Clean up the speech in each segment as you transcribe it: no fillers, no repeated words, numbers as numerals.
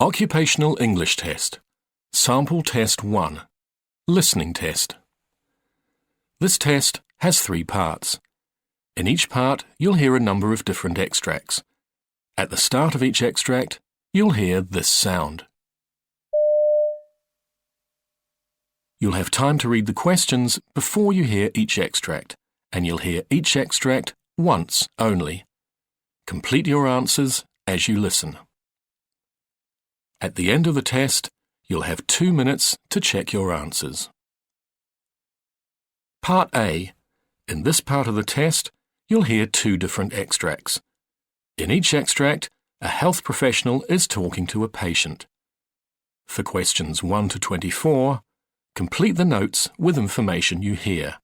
Occupational English Test. Sample Test 1. Listening Test. This test has 3 parts. In each part, you'll hear a number of different extracts. At the start of each extract, you'll hear this sound. You'll have time to read the questions before you hear each extract, and you'll hear each extract once only. Complete your answers as you listen. At the end of the test, you'll have 2 minutes to check your answers. Part A. In this part of the test, you'll hear 2 different extracts. In each extract, a health professional is talking to a patient. For questions 1 to 24, complete the notes with information you hear.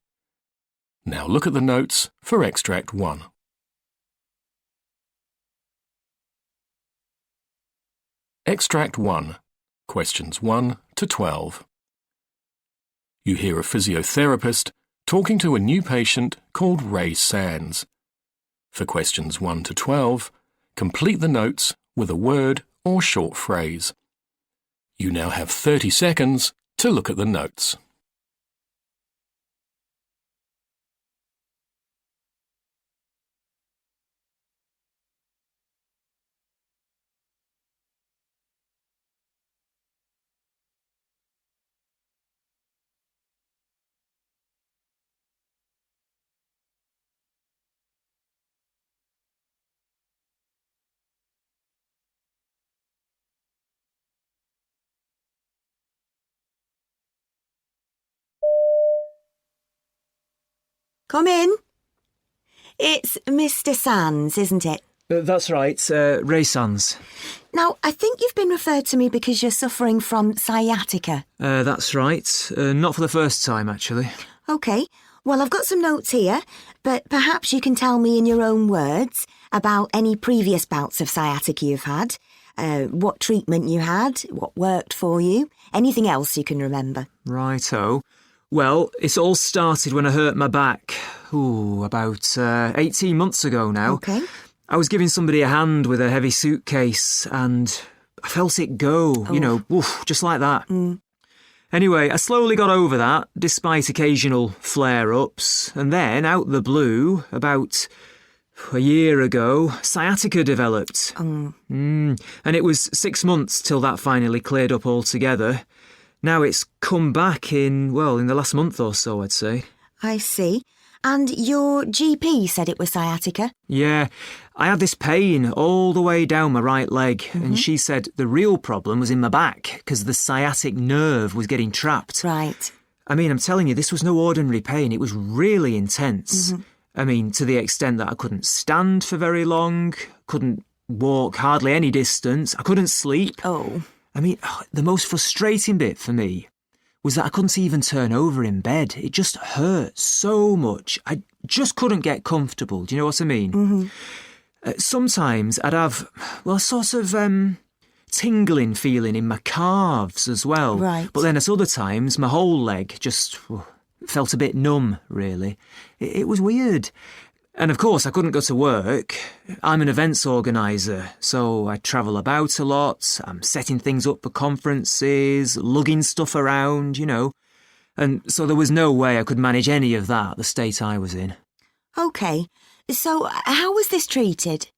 Now look at the notes for Extract 1. Extract 1. Questions 1 to 12. You hear a physiotherapist talking to a new patient called Ray Sands. For questions 1 to 12, complete the notes with a word or short phrase. You now have 30 seconds to look at the notes. Come in. It's Mr. Sands, isn't it? That's right, Ray Sands. Now, I think you've been referred to me because you're suffering from sciatica. That's right. Not for the first time, actually. OK. Well, I've got some notes here, but perhaps you can tell me in your own words about any previous bouts of sciatica you've had, what treatment you had, what worked for you, anything else you can remember. Righto. Well, it all started when I hurt my back, about 18 months ago now. OK. I was giving somebody a hand with a heavy suitcase and I felt it go, just like that. Anyway, I slowly got over that, despite occasional flare-ups, and then, out the blue, about a year ago, sciatica developed. And it was 6 months till that finally cleared up altogether. Now it's come back in the last month or so, I'd say. I see. And your GP said it was sciatica? Yeah, I had this pain all the way down my right leg, and she said the real problem was in my back because the sciatic nerve was getting trapped. Right. I mean, I'm telling you, this was no ordinary pain. It was really intense. I mean, to the extent that I couldn't stand for very long, couldn't walk hardly any distance, I couldn't sleep. Oh. I mean, the most frustrating bit for me was that I couldn't even turn over in bed. It just hurt so much. I just couldn't get comfortable. Do you know what I mean? Sometimes I'd have, a sort of tingling feeling in my calves as well. Right. But then at other times, my whole leg just felt a bit numb, really. It was weird. And of course, I couldn't go to work. I'm an events organiser, so I travel about a lot. I'm setting things up for conferences, lugging stuff around, And so there was no way I could manage any of that, the state I was in. OK. So how was this treated?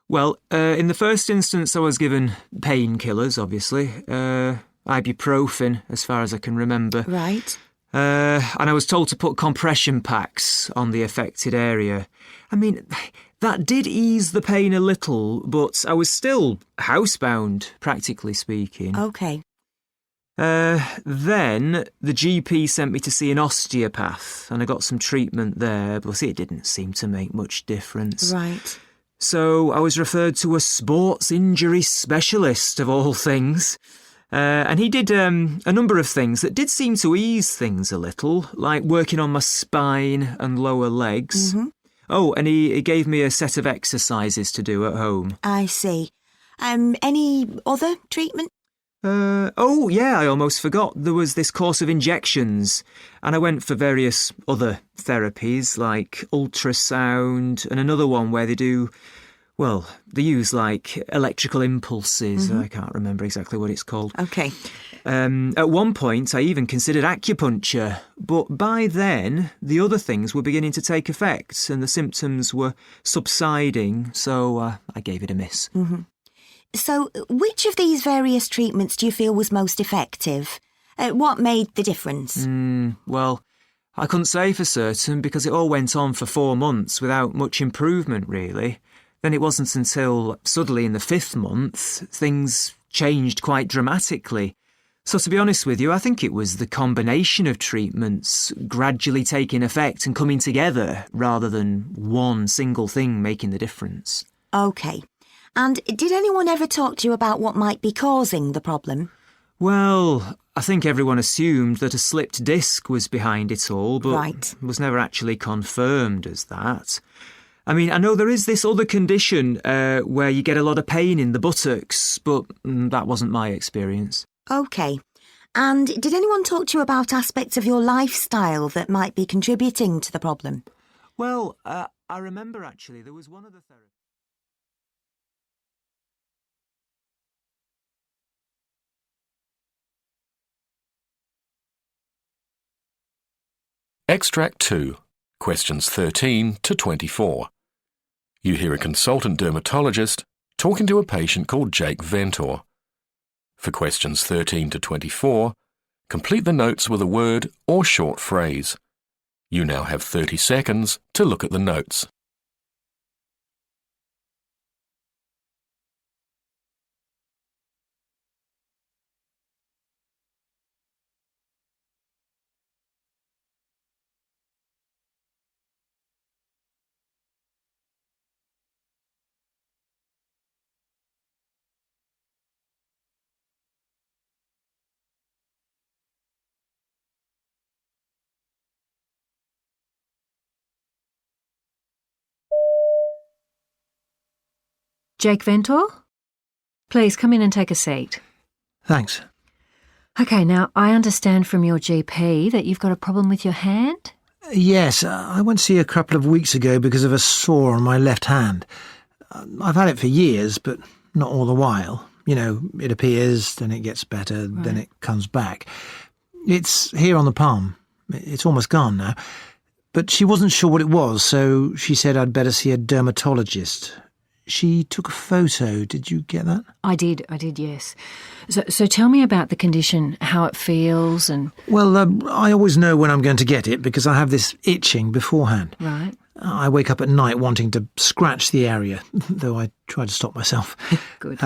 Well, in the first instance, I was given painkillers, obviously. Ibuprofen, as far as I can remember. Right. And I was told to put compression packs on the affected area. I mean, that did ease the pain a little, but I was still housebound, practically speaking. OK. Then the GP sent me to see an osteopath, and I got some treatment there, but it didn't seem to make much difference. Right. So I was referred to a sports injury specialist, of all things. And he did a number of things that did seem to ease things a little, like working on my spine and lower legs. Oh, and he gave me a set of exercises to do at home. I see. Any other treatment? I almost forgot. There was this course of injections, and I went for various other therapies, like ultrasound, and another one where they do Well, they use like electrical impulses. I can't remember exactly what it's called. OK. At one point, I even considered acupuncture, but by then, the other things were beginning to take effect and the symptoms were subsiding, so I gave it a miss. So, which of these various treatments do you feel was most effective? What made the difference? Well, I couldn't say for certain because it all went on for 4 months without much improvement, really. Then it wasn't until suddenly in the 5th month, things changed quite dramatically. So to be honest with you, I think it was the combination of treatments gradually taking effect and coming together rather than one single thing making the difference. OK. And did anyone ever talk to you about what might be causing the problem? Well, I think everyone assumed that a slipped disc was behind it all, but Right. was never actually confirmed as that. I mean, I know there is this other condition where you get a lot of pain in the buttocks, but that wasn't my experience. OK. And did anyone talk to you about aspects of your lifestyle that might be contributing to the problem? Well, I remember actually there was one of the therapists. Extract 2, questions 13 to 24. You hear a consultant dermatologist talking to a patient called Jake Ventor. For questions 13 to 24, complete the notes with a word or short phrase. You now have 30 seconds to look at the notes. Jake Ventor? Please come in and take a seat. Thanks. OK, now I understand from your GP that you've got a problem with your hand? Yes, I went to see you a couple of weeks ago because of a sore on my left hand. I've had it for years, but not all the while. You know, it appears, then it gets better, then it comes back. It's here on the palm. It's almost gone now. But she wasn't sure what it was, so she said I'd better see a dermatologist. She took a photo. Did you get that? I did, yes. So tell me about the condition, how it feels and... Well, I always know when I'm going to get it because I have this itching beforehand. Right. I wake up at night wanting to scratch the area, though I try to stop myself. Good.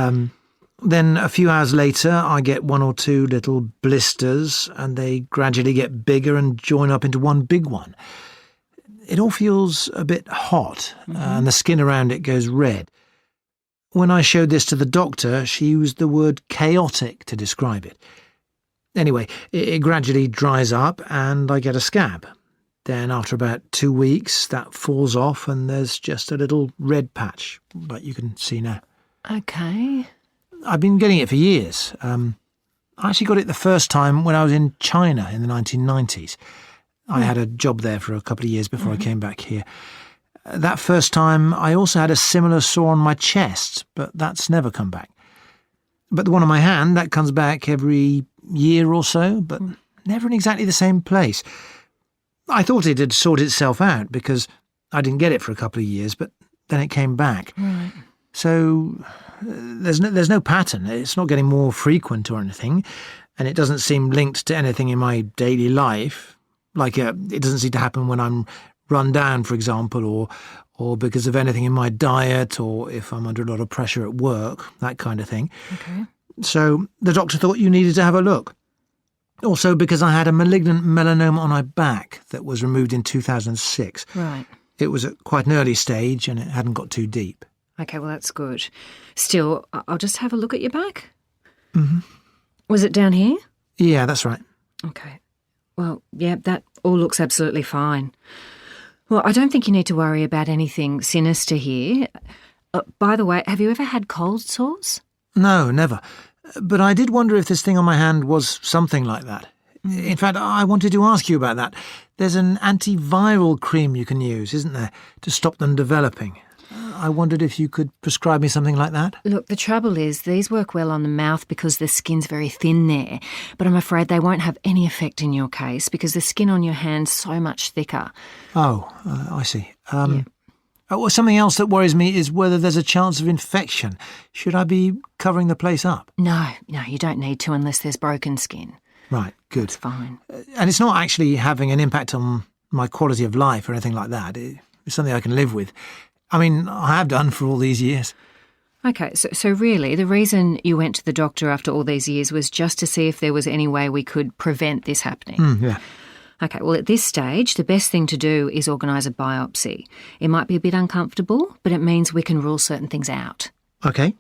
Then a few hours later, I get 1 or 2 little blisters, and they gradually get bigger and join up into one big one. It all feels a bit hot, and the skin around it goes red. When I showed this to the doctor, she used the word chaotic to describe it. Anyway, it gradually dries up, and I get a scab. Then after about 2 weeks, that falls off, and there's just a little red patch, like you can see now. OK. I've been getting it for years. I actually got it the first time when I was in China in the 1990s. I had a job there for a couple of years before I came back here. That first time, I also had a similar sore on my chest, but that's never come back. But the one on my hand, that comes back every year or so, but never in exactly the same place. I thought it had sorted itself out because I didn't get it for a couple of years, but then it came back. Right. So there's no pattern. It's not getting more frequent or anything, and it doesn't seem linked to anything in my daily life. Like it doesn't seem to happen when I'm run down, for example, or because of anything in my diet, or if I'm under a lot of pressure at work, that kind of thing. OK. So the doctor thought you needed to have a look. Also because I had a malignant melanoma on my back that was removed in 2006. Right. It was at quite an early stage and it hadn't got too deep. OK, well, that's good. Still, I'll just have a look at your back. Mm-hmm. Was it down here? Yeah, that's right. OK. Well, yeah, that all looks absolutely fine. Well, I don't think you need to worry about anything sinister here. By the way, have you ever had cold sores? No, never. But I did wonder if this thing on my hand was something like that. In fact, I wanted to ask you about that. There's an antiviral cream you can use, isn't there, to stop them developing? I wondered if you could prescribe me something like that. Look, the trouble is these work well on the mouth because the skin's very thin there, but I'm afraid they won't have any effect in your case because the skin on your hand's so much thicker. Oh, I see. Well, something else that worries me is whether there's a chance of infection. Should I be covering the place up? No, you don't need to unless there's broken skin. Right, good. It's fine. And it's not actually having an impact on my quality of life or anything like that. It's something I can live with. I mean, I have done for all these years. Okay, so really the reason you went to the doctor after all these years was just to see if there was any way we could prevent this happening. Yeah. Okay, well, at this stage, the best thing to do is organise a biopsy. It might be a bit uncomfortable, but it means we can rule certain things out. Okay.